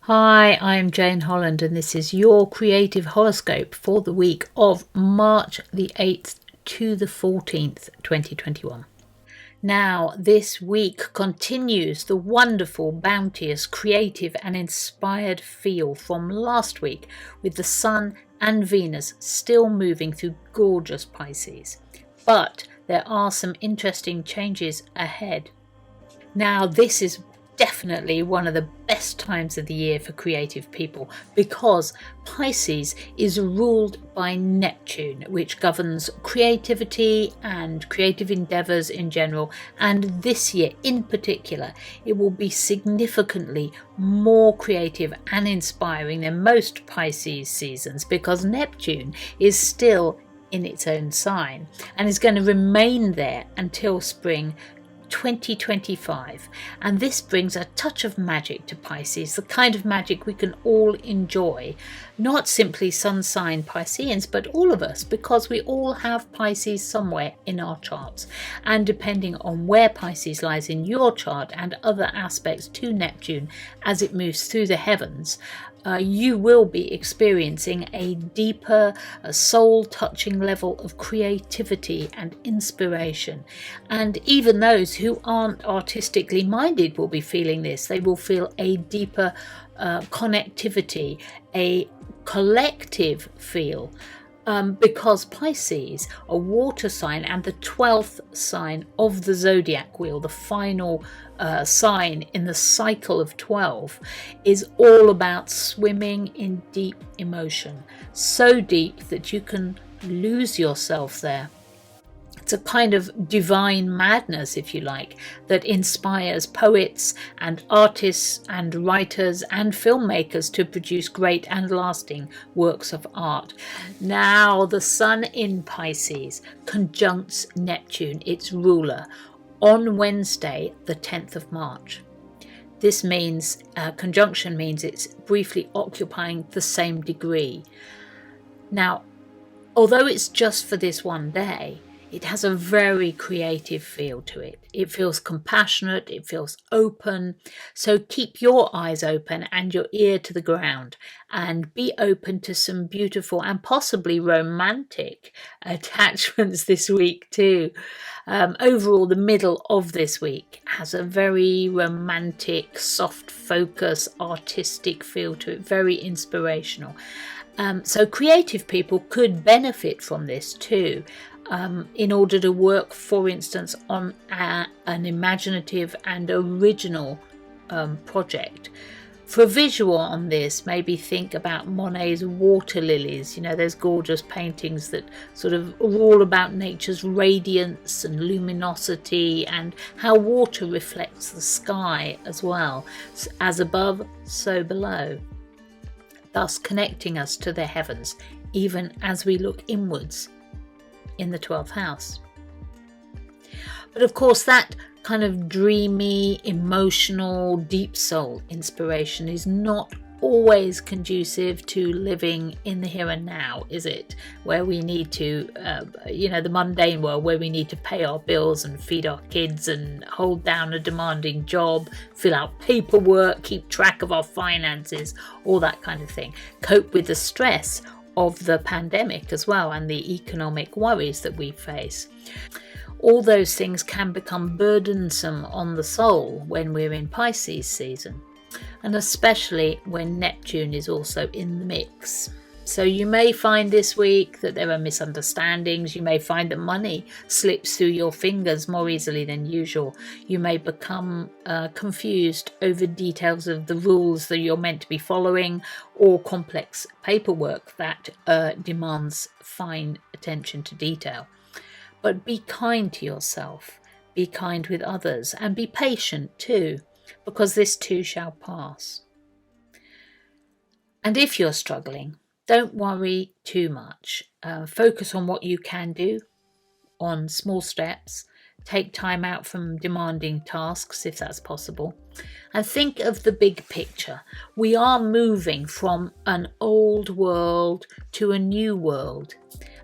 Hi, I'm Jane Holland, and this is your creative horoscope for the week of March the 8th to the 14th, 2021. Now, this week continues the wonderful, bounteous, creative and inspired feel from last week, with the Sun and Venus still moving through gorgeous Pisces. But there are some interesting changes ahead. Now, this is definitely one of the best times of the year for creative people, because Pisces is ruled by Neptune, which governs creativity and creative endeavors in general. And this year in particular, it will be significantly more creative and inspiring than most Pisces seasons, because Neptune is still in its own sign and is going to remain there until spring 2025, and this brings a touch of magic to Pisces, the kind of magic we can all enjoy, not simply sun sign Pisceans, but all of us, because we all have Pisces somewhere in our charts. And depending on where Pisces lies in your chart and other aspects to Neptune as it moves through the heavens, you will be experiencing a deeper, soul-touching level of creativity and inspiration. And even those who aren't artistically minded will be feeling this. They will feel a deeper connectivity, a collective feel, because Pisces, a water sign and the 12th sign of the zodiac wheel, the final sign in the cycle of 12, is all about swimming in deep emotion, so deep that you can lose yourself there. It's a kind of divine madness, if you like, that inspires poets and artists and writers and filmmakers to produce great and lasting works of art. Now, the Sun in Pisces conjuncts Neptune, its ruler, on Wednesday, the 10th of March. This means, conjunction means it's briefly occupying the same degree. Now, although it's just for this one day, it has a very creative feel to it. It feels compassionate, it feels open. So keep your eyes open and your ear to the ground, and be open to some beautiful and possibly romantic attachments this week too. Overall, the middle of this week has a very romantic, soft focus, artistic feel to it, very inspirational. So creative people could benefit from this too. In order to work, for instance, on an imaginative and original project. For a visual on this, maybe think about Monet's water lilies, those gorgeous paintings that sort of are all about nature's radiance and luminosity and how water reflects the sky as well, as above, so below, thus connecting us to the heavens, even as we look inwards in the 12th house. But of course, that kind of dreamy, emotional, deep soul inspiration is not always conducive to living in the here and now, is it? Where we need to, the mundane world, where we need to pay our bills and feed our kids and hold down a demanding job, fill out paperwork, keep track of our finances, all that kind of thing. Cope with the stress of the pandemic as well and the economic worries that we face. All those things can become burdensome on the soul when we're in Pisces season, and especially when Neptune is also in the mix. So you may find this week that there are misunderstandings. You may find that money slips through your fingers more easily than usual. You may become confused over details of the rules that you're meant to be following, or complex paperwork that demands fine attention to detail. But be kind to yourself, be kind with others, and be patient too, because this too shall pass. And if you're struggling, don't worry too much. Focus on what you can do, on small steps. Take time out from demanding tasks if that's possible. And think of the big picture. We are moving from an old world to a new world.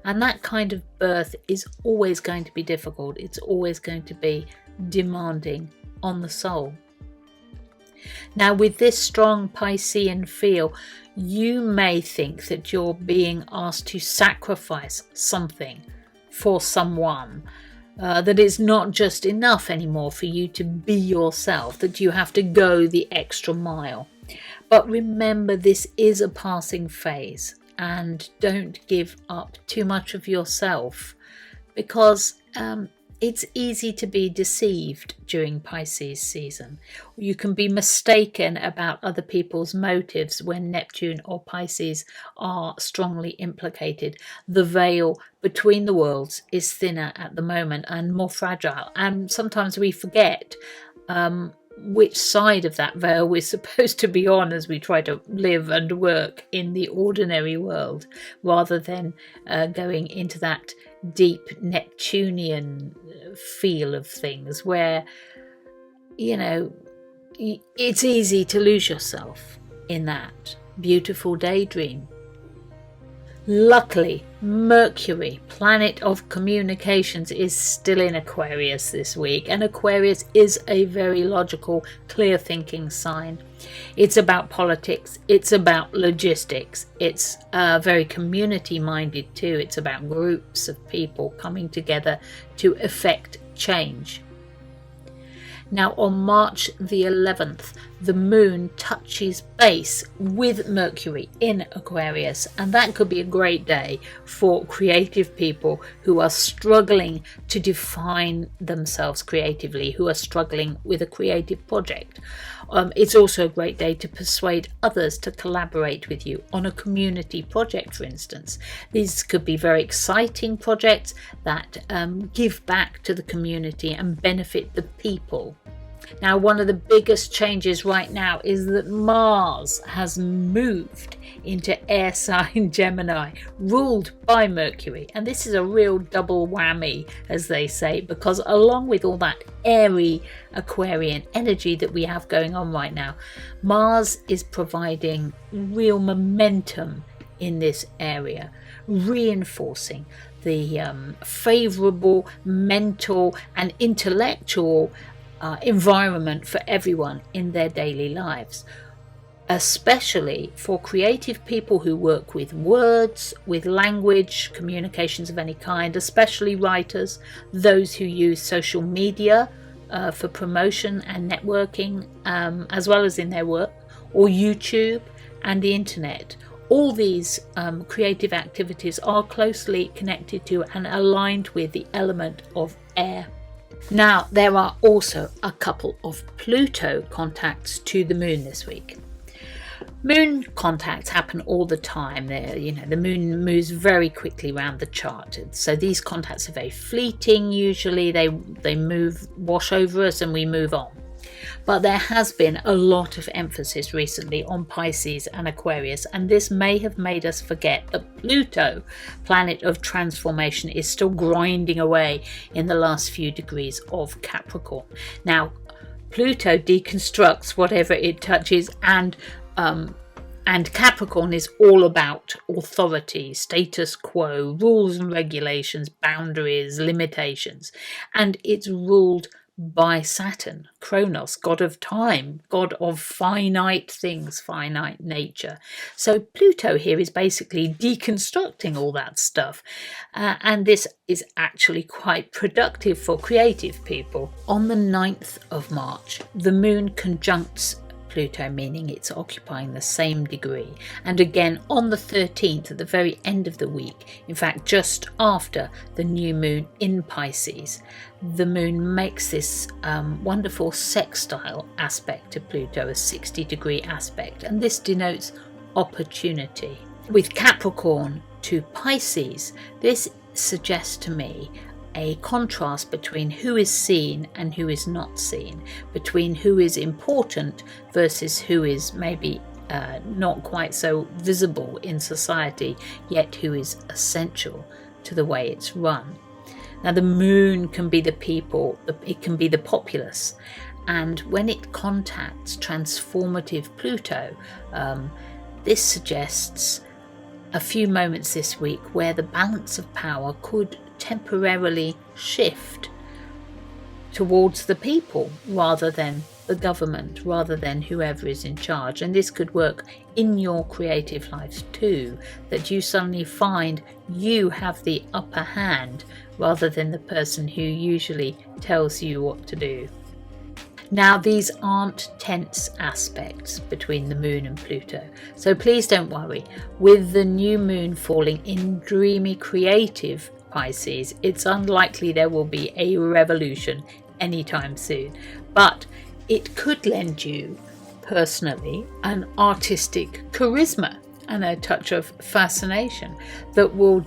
And that kind of birth is always going to be difficult. It's always going to be demanding on the soul. Now, with this strong Piscean feel, you may think that you're being asked to sacrifice something for someone, that it's not just enough anymore for you to be yourself, that you have to go the extra mile. But remember, this is a passing phase, and don't give up too much of yourself, because it's easy to be deceived during Pisces season. You can be mistaken about other people's motives when Neptune or Pisces are strongly implicated. The veil between the worlds is thinner at the moment and more fragile, and sometimes we forget which side of that veil we're supposed to be on as we try to live and work in the ordinary world, rather than going into that deep Neptunian feel of things where, you know, it's easy to lose yourself in that beautiful daydream. Luckily, Mercury, planet of communications, is still in Aquarius this week, and Aquarius is a very logical, clear-thinking sign. It's about politics, it's about logistics, it's very community-minded too. It's about groups of people coming together to effect change. Now, on March the 11th, the moon touches base with Mercury in Aquarius, and that could be a great day for creative people who are struggling to define themselves creatively, who are struggling with a creative project. It's also a great day to persuade others to collaborate with you on a community project, for instance. These could be very exciting projects that give back to the community and benefit the people. Now, one of the biggest changes right now is that Mars has moved into air sign Gemini, ruled by Mercury. And this is a real double whammy, as they say, because along with all that airy Aquarian energy that we have going on right now, Mars is providing real momentum in this area, reinforcing the favourable mental and intellectual environment for everyone in their daily lives, especially for creative people who work with words, with language, communications of any kind, especially writers, those who use social media for promotion and networking, as well as in their work, or YouTube and the internet. All these creative activities are closely connected to and aligned with the element of air. Now, there are also a couple of Pluto contacts to the moon this week. Moon contacts happen all the time. The moon moves very quickly around the chart. So these contacts are very fleeting. Usually they wash over us and we move on. But there has been a lot of emphasis recently on Pisces and Aquarius, and this may have made us forget that Pluto, planet of transformation, is still grinding away in the last few degrees of Capricorn. Now, Pluto deconstructs whatever it touches, and Capricorn is all about authority, status quo, rules and regulations, boundaries, limitations, and it's ruled by Saturn, Kronos, god of time, god of finite things, finite nature. So Pluto here is basically deconstructing all that stuff, and this is actually quite productive for creative people. On the 9th of March, the moon conjuncts Pluto, meaning it's occupying the same degree, and again on the 13th, at the very end of the week, in fact just after the new moon in Pisces, the moon makes this wonderful sextile aspect to Pluto, a 60-degree aspect, and this denotes opportunity. With Capricorn to Pisces, this suggests to me a contrast between who is seen and who is not seen, between who is important versus who is maybe not quite so visible in society, yet who is essential to the way it's run. Now, the moon can be the people, it can be the populace, and when it contacts transformative Pluto, this suggests a few moments this week where the balance of power could temporarily shift towards the people rather than the government, rather than whoever is in charge. And this could work in your creative life too, that you suddenly find you have the upper hand rather than the person who usually tells you what to do. Now, these aren't tense aspects between the moon and Pluto, so please don't worry. With the new moon falling in dreamy creative Pisces, it's unlikely there will be a revolution anytime soon, but it could lend you personally an artistic charisma and a touch of fascination that will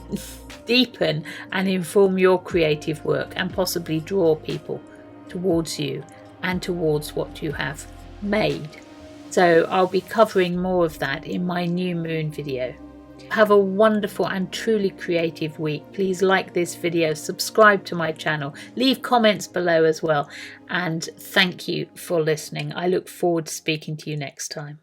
deepen and inform your creative work and possibly draw people towards you and towards what you have made. So I'll be covering more of that in my new moon video. Have a wonderful and truly creative week. Please like this video, subscribe to my channel, leave comments below as well, and thank you for listening. I look forward to speaking to you next time.